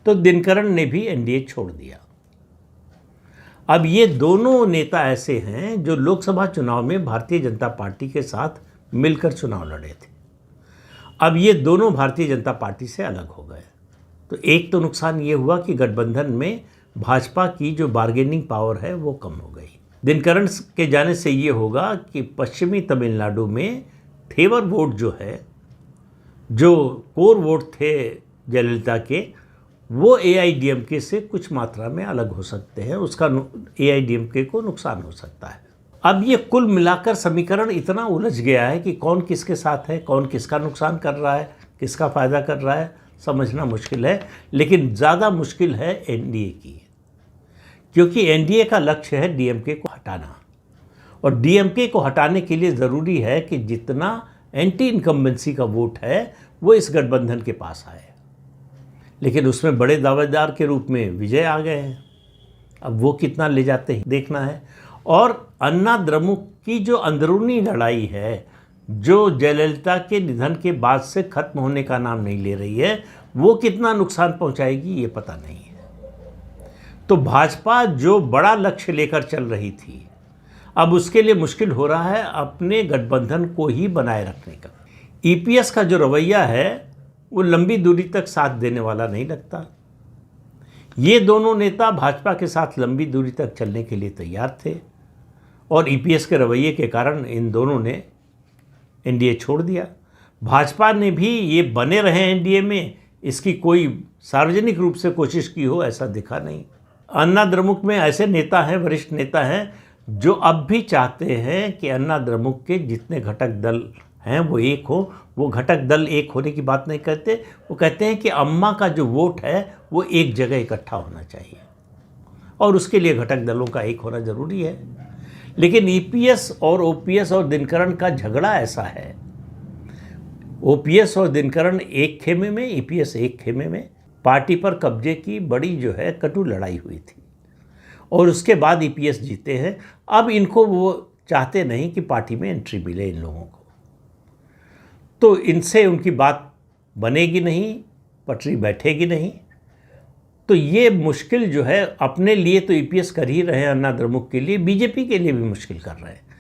तो दिनकरन ने भी एनडीए छोड़ दिया। अब ये दोनों नेता ऐसे हैं जो लोकसभा चुनाव में भारतीय जनता पार्टी के साथ मिलकर चुनाव लड़े थे। अब ये दोनों भारतीय जनता पार्टी से अलग हो गए। तो एक तो नुकसान ये हुआ कि गठबंधन में भाजपा की जो बार्गेनिंग पावर है वो कम हो गई। दिनकरन के जाने से ये होगा कि पश्चिमी तमिलनाडु में फेवर वोट जो है, जो कोर वोट थे जयललिता के, वो एआईडीएमके से कुछ मात्रा में अलग हो सकते हैं। उसका एआईडीएमके को नुकसान हो सकता है। अब ये कुल मिलाकर समीकरण इतना उलझ गया है कि कौन किसके साथ है, कौन किसका नुकसान कर रहा है, किसका फ़ायदा कर रहा है, समझना मुश्किल है। लेकिन ज़्यादा मुश्किल है एनडीए की, क्योंकि एनडीए का लक्ष्य है डीएमके को हटाना, और डीएमके को हटाने के लिए ज़रूरी है कि जितना एंटी इनकम्बेंसी का वोट है वो इस गठबंधन के पास आए। लेकिन उसमें बड़े दावेदार के रूप में विजय आ गए हैं। अब वो कितना ले जाते हैं देखना है। और अन्ना द्रमुक की जो अंदरूनी लड़ाई है, जो जयललिता के निधन के बाद से खत्म होने का नाम नहीं ले रही है, वो कितना नुकसान पहुंचाएगी ये पता नहीं है। तो भाजपा जो बड़ा लक्ष्य लेकर चल रही थी, अब उसके लिए मुश्किल हो रहा है अपने गठबंधन को ही बनाए रखने का। ईपीएस का जो रवैया है वो लंबी दूरी तक साथ देने वाला नहीं लगता। ये दोनों नेता भाजपा के साथ लंबी दूरी तक चलने के लिए तैयार थे, और ईपीएस के रवैये के कारण इन दोनों ने एनडीए छोड़ दिया। भाजपा ने भी ये बने रहे एनडीए में, इसकी कोई सार्वजनिक रूप से कोशिश की हो ऐसा दिखा नहीं। अन्ना द्रमुक में ऐसे नेता हैं, वरिष्ठ नेता हैं, जो अब भी चाहते हैं कि अन्ना द्रमुक के जितने घटक दल हैं वो एक हो। वो घटक दल एक होने की बात नहीं कहते, वो कहते हैं कि अम्मा का जो वोट है वो एक जगह इकट्ठा होना चाहिए, और उसके लिए घटक दलों का एक होना ज़रूरी है। लेकिन ईपीएस और ओपीएस और दिनकरन का झगड़ा ऐसा है, ओपीएस और दिनकरन एक खेमे में, ईपीएस एक खेमे में। पार्टी पर कब्जे की बड़ी जो है कटु लड़ाई हुई थी, और उसके बाद ईपीएस जीते हैं। अब इनको वो चाहते नहीं कि पार्टी में एंट्री मिले इन लोगों को, तो इनसे उनकी बात बनेगी नहीं, पटरी बैठेगी नहीं। तो ये मुश्किल जो है अपने लिए तो ईपीएस कर ही रहे हैं, अन्ना द्रमुक के लिए, बीजेपी के लिए भी मुश्किल कर रहे हैं।